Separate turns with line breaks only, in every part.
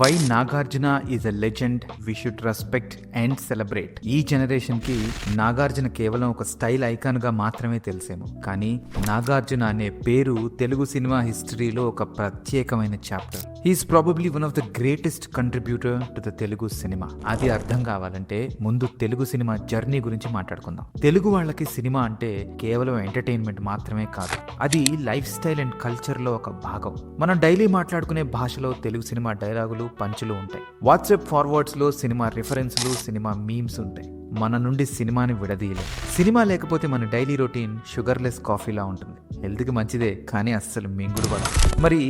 Why Nagarjuna is a legend, we should respect and celebrate. ఈ generation కి నాగార్జున కేవలం ఒక స్టైల్ ఐకాన్ గా మాత్రమే తెలిసేమో, కానీ నాగార్జున అనే పేరు తెలుగు సినిమా హిస్టరీలో ఒక ప్రత్యేకమైన chapter. He's probably one of the greatest contributor to the Telugu cinema. అది అర్థం కావాలంటే ముందు తెలుగు సినిమా జర్నీ గురించి మాట్లాడుకుందాం. తెలుగు వాళ్ళకి సినిమా అంటే కేవలం ఎంటర్టైన్మెంట్ మాత్రమే కాదు, అది లైఫ్ స్టైల్ అండ్ కల్చర్ లో ఒక భాగం. మనం డైలీ మాట్లాడుకునే భాషలో తెలుగు సినిమా డైలాగులు, పంచులు ఉంటాయి. వాట్సాప్ ఫార్వర్డ్స్ లో సినిమా రిఫరెన్స్లు, సినిమా మీమ్స్ ఉంటాయి. మన నుండి సినిమాని విడదీయలేదు. సినిమా లేకపోతే మన డైలీ రొటీన్ షుగర్లెస్ కాఫీలా ఉంటుంది. హెల్త్కి మంచిదే, కానీ అస్సలు మింగుడు పడదు. మరి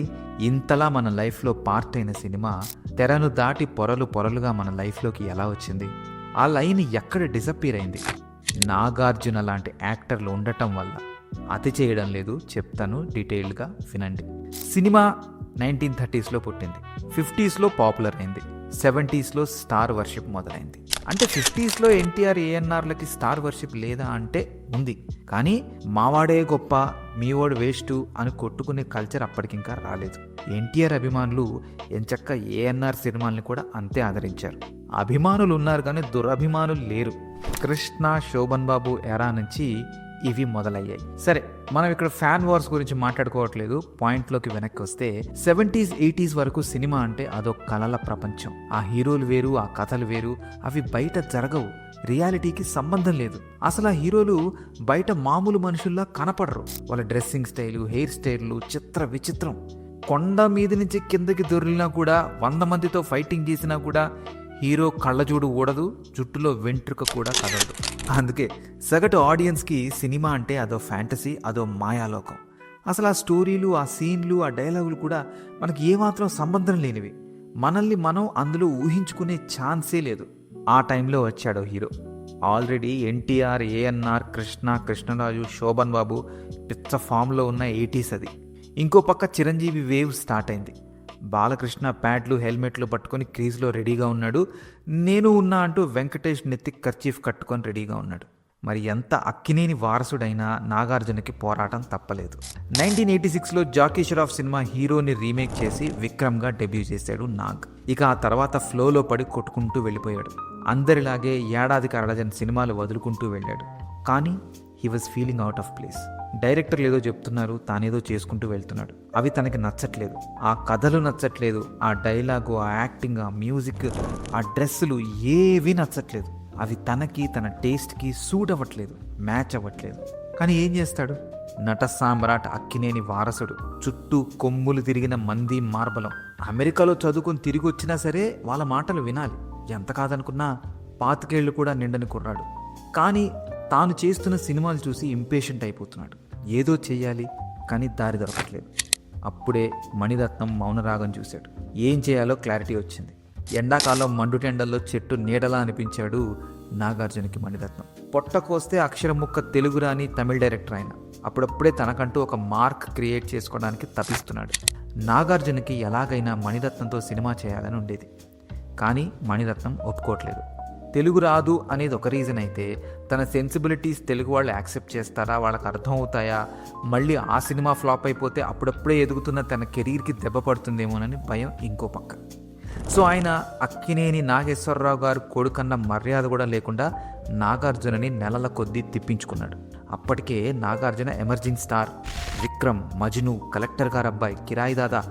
ఇంతలా మన లైఫ్లో పార్ట్ అయిన సినిమా తెరను దాటి పొరలు పొరలుగా మన లైఫ్లోకి ఎలా వచ్చింది? ఆ లైన్ ఎక్కడ డిసప్పీర్ అయింది? నాగార్జున లాంటి యాక్టర్లు ఉండటం వల్ల. అతి చేయడం లేదు, చెప్తాను, డీటెయిల్డ్గా వినండి. సినిమా 1930s పుట్టింది, 50s పాపులర్ అయింది, 70s స్టార్ వర్షిప్ మొదలైంది. అంటే 50s ఎన్టీఆర్, ఏఎన్ఆర్లకి స్టార్ వర్షిప్ లేదా అంటే ఉంది, కానీ మావాడే గొప్ప, మీవాడు వేస్ట్ అని కొట్టుకునే కల్చర్ అప్పటికింకా రాలేదు. ఎన్టీఆర్ అభిమానులు ఎంచక్క ఏఎన్ఆర్ సినిమాల్ని కూడా అంతే ఆదరించారు. అభిమానులు ఉన్నారు కానీ దురభిమానులు లేరు. కృష్ణ, శోభన్ బాబు ఎరా నుంచి ఇవి మొదలయ్యాయి. సరే, మనం ఇక్కడ ఫ్యాన్ వార్స్ గురించి మాట్లాడుకోవట్లేదు. పాయింట్లోకి వెనక్కి వస్తే 70s, 80s వరకు సినిమా అంటే అదో కలల ప్రపంచం. ఆ హీరోలు వేరు, ఆ కథలు వేరు, అవి బయట జరగవు, రియాలిటీకి సంబంధం లేదు. అసలు ఆ హీరోలు బయట మామూలు మనుషుల్లా కనపడరు. వాళ్ళ డ్రెస్సింగ్ స్టైలు, హెయిర్ స్టైల్లు చిత్ర విచిత్రం. కొండ మీద నుంచి కిందకి దొరికినా కూడా, 100 మందితో ఫైటింగ్ చేసినా కూడా హీరో కళ్ళజోడు ఊడదు, జుట్టులో వెంట్రుక కూడా కదలదు. అందుకే సగటు ఆడియన్స్కి సినిమా అంటే అదో ఫ్యాంటసీ, అదో మాయాలోకం. అసలు ఆ స్టోరీలు, ఆ సీన్లు, ఆ డైలాగులు కూడా మనకి ఏమాత్రం సంబంధం లేనివి. మనల్ని మనం అందులో ఊహించుకునే ఛాన్సే లేదు. ఆ టైంలో వచ్చాడో హీరో. ఆల్రెడీ ఎన్టీఆర్, ఏఎన్ఆర్, కృష్ణరాజు, శోభన్ బాబు పిచ్చ ఫామ్లో ఉన్న 80s అది. ఇంకో పక్క చిరంజీవి వేవ్ స్టార్ట్ అయింది. బాలకృష్ణ ప్యాడ్లు, హెల్మెట్లు పట్టుకొని క్రీజ్లో రెడీగా ఉన్నాడు. నేను ఉన్నా అంటూ వెంకటేష్ నెత్తి కర్చీఫ్ కట్టుకొని రెడీగా ఉన్నాడు. మరి ఎంత అక్కినేని వారసుడైనా నాగార్జునకి పోరాటం తప్పలేదు. 1986లో జాకీ షరాఫ్ సినిమా హీరోని రీమేక్ చేసి విక్రమ్గా డెబ్యూ చేశాడు నాగ్. ఇక ఆ తర్వాత ఫ్లోలో పడి కొట్టుకుంటూ వెళ్ళిపోయాడు. అందరిలాగే ఏడాదికి 60 సినిమాలు వదులుకుంటూ వెళ్ళాడు. కానీ he was feeling out of place. డైరెక్టర్లు ఏదో చెప్తున్నారు, తానేదో చేసుకుంటూ వెళ్తున్నాడు. అవి తనకి నచ్చట్లేదు. ఆ కథలు నచ్చట్లేదు, ఆ డైలాగు, ఆ యాక్టింగ్, ఆ మ్యూజిక్, ఆ డ్రెస్సులు ఏవీ నచ్చట్లేదు. అవి తనకి, తన టేస్ట్కి సూట్ అవ్వట్లేదు, మ్యాచ్ అవ్వట్లేదు. కానీ ఏం చేస్తాడు? నట సామ్రాట్ అక్కినేని వారసుడు, చుట్టూ కొమ్ములు తిరిగిన మంది మార్బలం. అమెరికాలో చదువుకొని తిరిగి వచ్చినా సరే వాళ్ళ మాటలు వినాలి. ఎంత కాదనుకున్నా 25 ఏళ్ళు కూడా నిండని కుర్రాడు. కానీ తాను చేస్తున్న సినిమాలు చూసి ఇంపేషెంట్ అయిపోతున్నాడు. ఏదో చెయ్యాలి, కానీ దారి దొరకట్లేదు. అప్పుడే మణిరత్నం మౌనరాగం చూశాడు. ఏం చేయాలో క్లారిటీ వచ్చింది. ఎండాకాలం మండుటెండల్లో చెట్టు నీడలా అనిపించాడు నాగార్జునకి మణిరత్నం. పొట్ట కోస్తే అక్షరం ముక్క తెలుగు రాని తమిళ డైరెక్టర్ ఆయన. అప్పుడప్పుడే తనకంటూ ఒక మార్క్ క్రియేట్ చేసుకోవడానికి తపిస్తున్నాడు. నాగార్జునకి ఎలాగైనా మణిరత్నంతో సినిమా చేయాలని ఉండేది, కానీ మణిరత్నం ఒప్పుకోవట్లేదు. తెలుగు రాదు అనేది ఒక రీజన్ అయితే, తన సెన్సిబిలిటీస్ తెలుగు వాళ్ళు యాక్సెప్ట్ చేస్తారా, వాళ్ళకి అర్థం అవుతాయా, మళ్ళీ ఆ సినిమా ఫ్లాప్ అయిపోతే అప్పుడప్పుడే ఎదుగుతున్న తన కెరీర్కి దెబ్బ పడుతుందేమోనని భయం ఇంకో పక్క. సో ఆయన అక్కినేని నాగేశ్వరరావు గారు కొడుకన్న మర్యాద కూడా లేకుండా నాగార్జునని నెలల కొద్దీ తిప్పించుకున్నాడు. అప్పటికే Nagarjuna emerging star. Vikram, Majnu, collector గారు అబ్బాయి, కిరాయి దాదా,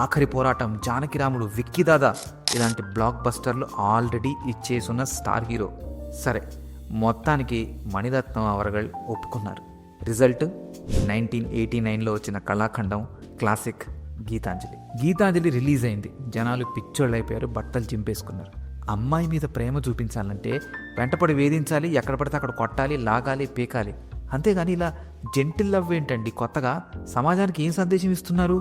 ఆఖరి పోరాటం, జానకిరాముడు, విక్కీ దాదా ఇలాంటి బ్లాక్ బస్టర్లు ఆల్రెడీ ఇచ్చేసున్న స్టార్ హీరో. సరే, మొత్తానికి మణిరత్నం అవరగల్ ఒప్పుకున్నారు. రిజల్ట్ 1989లో వచ్చిన కళాఖండం క్లాసిక్ గీతాంజలి రిలీజ్ అయింది. జనాలు పిచ్చోళ్ళు అయిపోయారు, బట్టలు చింపేసుకున్నారు. అమ్మాయి మీద ప్రేమ చూపించాలంటే వెంటపడి వేధించాలి, ఎక్కడ పడితే అక్కడ కొట్టాలి, లాగాలి, పీకాలి. అంతేగాని ఇలా జెంటిల్ లవ్ ఏంటండి, కొత్తగా సమాజానికి ఏం సందేశం ఇస్తున్నారు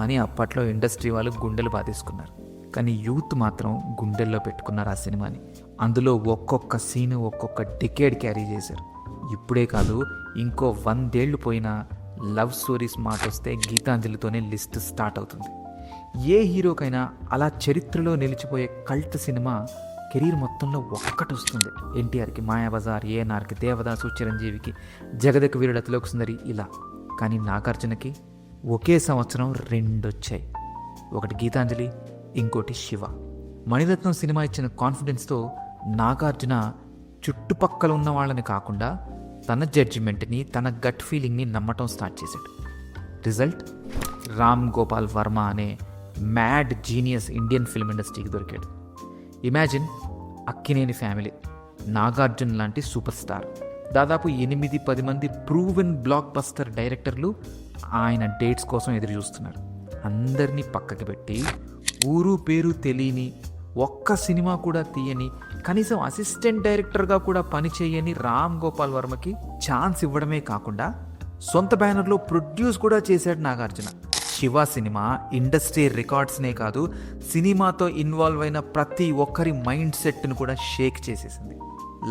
అని అప్పట్లో ఇండస్ట్రీ వాళ్ళు గుండెలు బాధేసుకున్నారు. కానీ యూత్ మాత్రం గుండెల్లో పెట్టుకున్నారు ఆ సినిమాని. అందులో ఒక్కొక్క సీను ఒక్కొక్క డికేడ్ క్యారీ చేశారు. ఇప్పుడే కాదు, ఇంకో 100 ఏళ్ళు పోయినా లవ్ స్టోరీస్ మాట వస్తే గీతాంజలితోనే లిస్ట్ స్టార్ట్ అవుతుంది. ఏ హీరోకైనా అలా చరిత్రలో నిలిచిపోయే కల్ట్ సినిమా కెరీర్ మొత్తంలో ఒక్కటి వస్తుంది. ఎన్టీఆర్కి మాయాబజార్, ఏఎన్ఆర్కి దేవదాసు, చిరంజీవికి జగదక వీరుడు అతిలోక సుందరి ఇలా. కానీ నాగార్జునకి ఒకే సంవత్సరం 2 వచ్చాయి. ఒకటి గీతాంజలి, ఇంకోటి శివ. మణిరత్నం సినిమా ఇచ్చిన కాన్ఫిడెన్స్తో నాగార్జున చుట్టుపక్కల ఉన్న వాళ్ళని కాకుండా తన జడ్జిమెంట్ని, తన గట్ ఫీలింగ్ని నమ్మటం స్టార్ట్ చేశాడు. రిజల్ట్, రామ్ గోపాల్ వర్మ అనే మ్యాడ్ జీనియస్ ఇండియన్ ఫిల్మ్ ఇండస్ట్రీకి దొరికాడు. ఇమాజిన్, అక్కినేని ఫ్యామిలీ, నాగార్జున లాంటి సూపర్ స్టార్, దాదాపు 8-10 మంది ప్రూవెన్ బ్లాక్ బస్టర్ డైరెక్టర్లు ఆయన డేట్స్ కోసం ఎదురు చూస్తున్నారు. అందరినీ పక్కకి పెట్టి ఊరు పేరు తెలియని, ఒక్క సినిమా కూడా తీయని, కనీసం అసిస్టెంట్ డైరెక్టర్గా కూడా పనిచేయని రామ్ గోపాల్ వర్మకి ఛాన్స్ ఇవ్వడమే కాకుండా సొంత బ్యానర్లో ప్రొడ్యూస్ కూడా చేశాడు నాగార్జున. శివ సినిమా ఇండస్ట్రీ రికార్డ్స్నే కాదు, సినిమాతో ఇన్వాల్వ్ అయిన ప్రతి ఒక్కరి మైండ్ సెట్ను కూడా షేక్ చేసేసింది.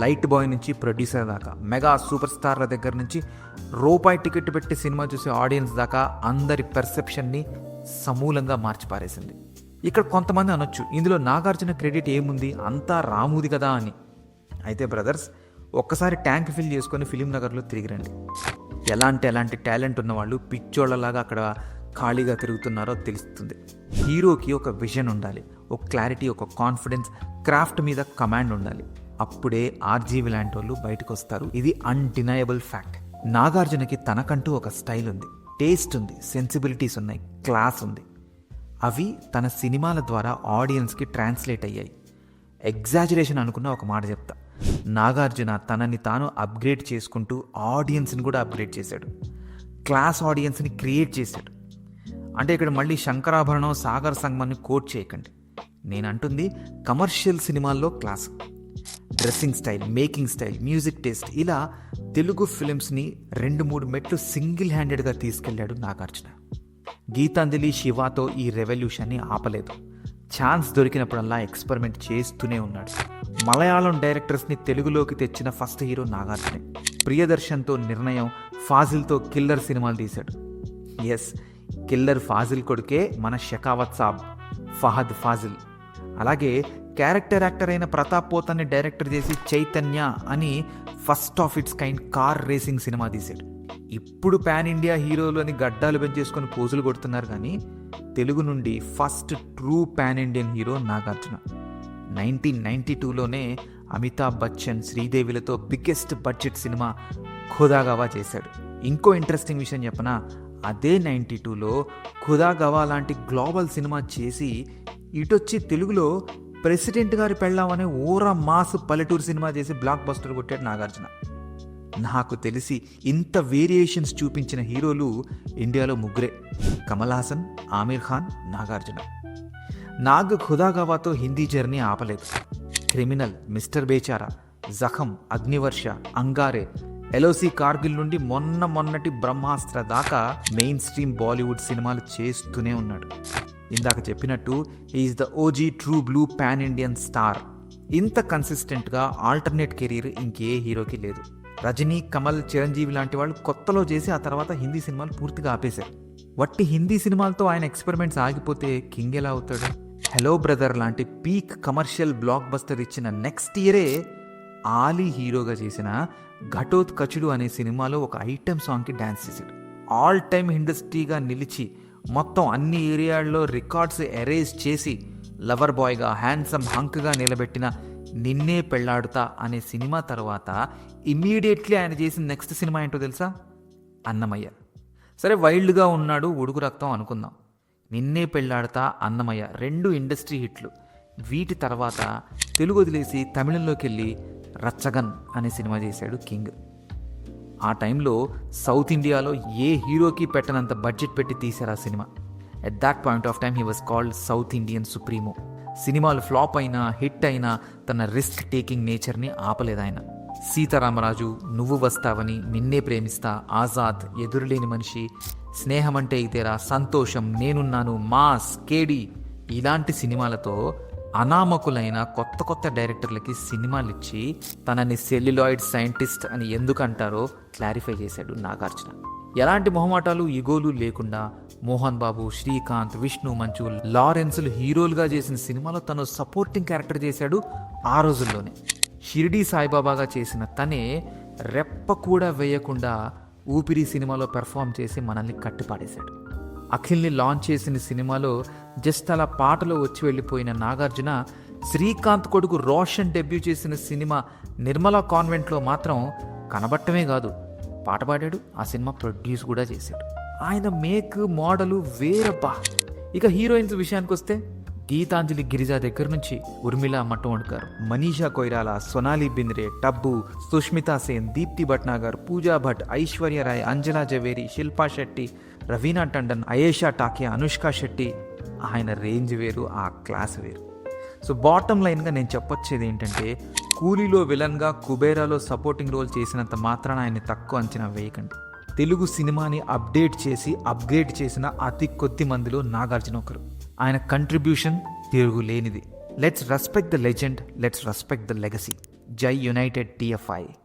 లైట్ బాయ్ నుంచి ప్రొడ్యూసర్ దాకా, మెగా సూపర్ స్టార్ల దగ్గర నుంచి రూపాయి టికెట్ పెట్టి సినిమా చూసే ఆడియన్స్ దాకా అందరి పర్సెప్షన్ని సమూలంగా మార్చిపారేసింది. ఇక్కడ కొంతమంది అనొచ్చు, ఇందులో నాగార్జున క్రెడిట్ ఏముంది, అంతా రాముది కదా అని. అయితే బ్రదర్స్, ఒక్కసారి ట్యాంక్ ఫిల్ చేసుకొని ఫిలిం నగర్లో తిరిగి రండి. ఎలాంటి టాలెంట్ ఉన్నవాళ్ళు పిచ్చోళ్ళలాగా అక్కడ ఖాళీగా తిరుగుతున్నారో తెలుస్తుంది. హీరోకి ఒక విజన్ ఉండాలి, ఒక క్లారిటీ, ఒక కాన్ఫిడెన్స్, క్రాఫ్ట్ మీద కమాండ్ ఉండాలి. అప్పుడే ఆర్జీవి లాంటి వాళ్ళు బయటకు వస్తారు. ఇది అన్డినయబుల్ ఫ్యాక్ట్. నాగార్జునకి తనకంటూ ఒక స్టైల్ ఉంది, టేస్ట్ ఉంది, సెన్సిబిలిటీస్ ఉన్నాయి, క్లాస్ ఉంది. అవి తన సినిమాల ద్వారా ఆడియన్స్కి ట్రాన్స్లేట్ అయ్యాయి. ఎగ్జాజరేషన్ అనుకున్న ఒక మాట చెప్తా, నాగార్జున తనని తాను అప్గ్రేడ్ చేసుకుంటూ ఆడియన్స్ని కూడా అప్గ్రేడ్ చేశాడు. క్లాస్ ఆడియన్స్ని క్రియేట్ చేశాడు. అంటే ఇక్కడ మళ్ళీ శంకరాభరణం, సాగర్ సంగమాన్ని కోట్ చేయకండి. నేను అంటుంది కమర్షియల్ సినిమాల్లో class, dressing style, making style, music taste, ఇలా తెలుగు ఫిలిమ్స్ని 2-3 మెట్లు సింగిల్ హ్యాండెడ్గా తీసుకెళ్లాడు నాగార్జున. గీతాంజలి, శివాతో ఈ రెవల్యూషన్ని ఆపలేదు. ఛాన్స్ దొరికినప్పుడల్లా ఎక్స్పెరిమెంట్ చేస్తూనే ఉన్నాడు. మలయాళం డైరెక్టర్స్ని తెలుగులోకి తెచ్చిన ఫస్ట్ హీరో నాగార్జునే. ప్రియదర్శన్తో నిర్ణయం, ఫాజిల్తో కిల్లర్ సినిమాలు తీశాడు. ఎస్, కిల్లర్ ఫాజిల్ కొడుకే మన షెకావత్ సాబ్, ఫహద్ ఫాజిల్. అలాగే క్యారెక్టర్ యాక్టర్ అయిన ప్రతాప్ పోతన్ని డైరెక్టర్ చేసి చైతన్య అని first of it's kind car racing cinema తీశాడు. ఇప్పుడు పాన్ ఇండియా హీరోలు అని గడ్డాలు పెంచేసుకొని పోజులు కొడుతున్నారు, కానీ తెలుగు నుండి first true pan Indian hero Nagarjuna. 1992లోనే అమితాబ్ బచ్చన్, శ్రీదేవిలతో biggest budget cinema Khuda Gawah చేశాడు. ఇంకో ఇంట్రెస్టింగ్ విషయం చెప్పనా, అదే 92లో ఖుదా గవా లాంటి గ్లోబల్ సినిమా చేసి ఇటొచ్చి తెలుగులో ప్రెసిడెంట్ గారి పెళ్ళాం అనే ఊరా మాస్ పల్లెటూరు సినిమా చేసి బ్లాక్ బస్టర్ కొట్టాడు నాగార్జున. నాకు తెలిసి ఇంత వేరియేషన్స్ చూపించిన హీరోలు ఇండియాలో ముగ్గురే, కమల్ హాసన్, ఆమిర్ ఖాన్, నాగార్జున. నాగ్ ఖుదా గవాతో హిందీ జర్నీ ఆపలేదు. Criminal, mister Bechara, Jakham, అగ్నివర్ష, Angaare, LOC Kargil నుండి మొన్నటి బ్రహ్మాస్త్ర దాకా మెయిన్ స్ట్రీమ్ బాలీవుడ్ సినిమాలు చేస్తూనే ఉన్నాడు. ఇందాక చెప్పినట్టు is the OG true blue pan Indian star. ఇంత కన్సిస్టెంట్గా ఆల్టర్నేట్ కెరీర్ ఇంకే హీరోకి లేదు. రజనీ, కమల్, చిరంజీవి లాంటి వాళ్ళు కొత్తలో చేసి ఆ తర్వాత హిందీ సినిమాలు పూర్తిగా ఆపేశారు. వట్టి హిందీ సినిమాలతో ఆయన ఎక్స్పెరిమెంట్స్ ఆగిపోతే కింగ్ ఎలా అవుతాడు? హలో బ్రదర్ లాంటి పీక్ కమర్షియల్ బ్లాక్ బస్టర్ ఇచ్చిన నెక్స్ట్ ఇయరే ఆలీ హీరోగా చేసిన ఘటోత్కచుడు అనే సినిమాలో ఒక ఐటెం సాంగ్కి డ్యాన్స్ చేశాడు. ఆల్ టైమ్ ఇండస్ట్రీగా నిలిచి మొత్తం అన్ని ఏరియాల్లో రికార్డ్స్ ఎరేజ్ చేసి లవర్ బాయ్గా, హ్యాండ్సమ్ హంక్గా నిలబెట్టిన నిన్నే పెళ్లాడుతా అనే సినిమా తర్వాత ఇమ్మీడియట్లీ ఆయన చేసిన నెక్స్ట్ సినిమా ఏంటో తెలుసా? అన్నమయ్య. సరే, వైల్డ్గా ఉన్నాడు, ఉడుకు రక్తం అనుకుందాం. నిన్నే పెళ్లాడుతా, అన్నమయ్య 2 ఇండస్ట్రీ హిట్లు. వీటి తర్వాత తెలుగు వదిలేసి తమిళంలోకి వెళ్ళి రచ్చగన్ అనే సినిమా చేశాడు కింగ్. ఆ టైంలో సౌత్ ఇండియాలో ఏ హీరోకి పెట్టనంత బడ్జెట్ పెట్టి తీశారు ఆ cinema. At that point of time he was called south Indian supremo. సినిమాలు ఫ్లాప్ అయినా, హిట్ అయినా తన రిస్క్ టేకింగ్ నేచర్ని ఆపలేదు ఆయన. సీతారామరాజు, నువ్వు వస్తావని, నిన్నే ప్రేమిస్తా, ఆజాద్, ఎదురులేని మనిషి, స్నేహమంటే ఇదేరా, సంతోషం, నేనున్నాను, మాస్, కేడి ఇలాంటి సినిమాలతో అనామకులైన కొత్త డైరెక్టర్లకి సినిమాలు ఇచ్చి తనని సెల్యులాయిడ్ సైంటిస్ట్ అని ఎందుకంటారో క్లారిఫై చేశాడు నాగార్జున. ఎలాంటి మొహమాటాలు, ఇగోలు లేకుండా మోహన్ బాబు, శ్రీకాంత్, విష్ణు మంచు, లారెన్స్లు హీరోలుగా చేసిన సినిమాలో తను సపోర్టింగ్ క్యారెక్టర్ చేశాడు ఆ రోజుల్లోనే. షిరిడీ సాయిబాబాగా చేసిన తనే రెప్ప కూడా వేయకుండా ఊపిరి సినిమాలో పెర్ఫామ్ చేసి మనల్ని కట్టిపాడేశాడు. అఖిల్ని లాంచ్ చేసిన సినిమాలో జస్ట్ అలా పాటలో వచ్చి వెళ్ళిపోయిన నాగార్జున శ్రీకాంత్ కొడుకు రోషన్ డెబ్యూ చేసిన సినిమా నిర్మలా కాన్వెంట్లో మాత్రం కనబట్టమే కాదు, పాట పాడాడు, ఆ సినిమా ప్రొడ్యూస్ కూడా చేశాడు. ఆయన మేక్ మోడలు వేరబ్బా. ఇక హీరోయిన్స్ విషయానికి వస్తే గీతాంజలి గిరిజా దగ్గర నుంచి ఉర్మిళ మట్టోండ్కర్, మనీషా కొయిరాల, సొనాలి బింద్రే, టబ్బు, సుష్మితా సేన్, దీప్తి భట్నాగర్, పూజా భట్, ఐశ్వర్య రాయ్, అంజలా జవేరి, శిల్పా శెట్టి, రవీనా టండన్, అయేషా టాకే, అనుష్క శెట్టి. ఆయన రేంజ్ వేరు, ఆ క్లాస్ వేరు. సో బాటమ్ లైన్గా నేను చెప్పొచ్చేది ఏంటంటే, కూలీలో విలన్గా, కుబేరాలో సపోర్టింగ్ రోల్ చేసినంత మాత్రాన ఆయన్ని తక్కువ అంచనా వేయకండి. తెలుగు సినిమాని అప్డేట్ చేసి అప్గ్రేడ్ చేసిన అతి కొద్ది మందిలో నాగార్జున ఒకరు. ఆయన కంట్రిబ్యూషన్ తిరుగులేనిది. Let's respect the legend, let's respect the legacy. జై యునైటెడ్ TFI.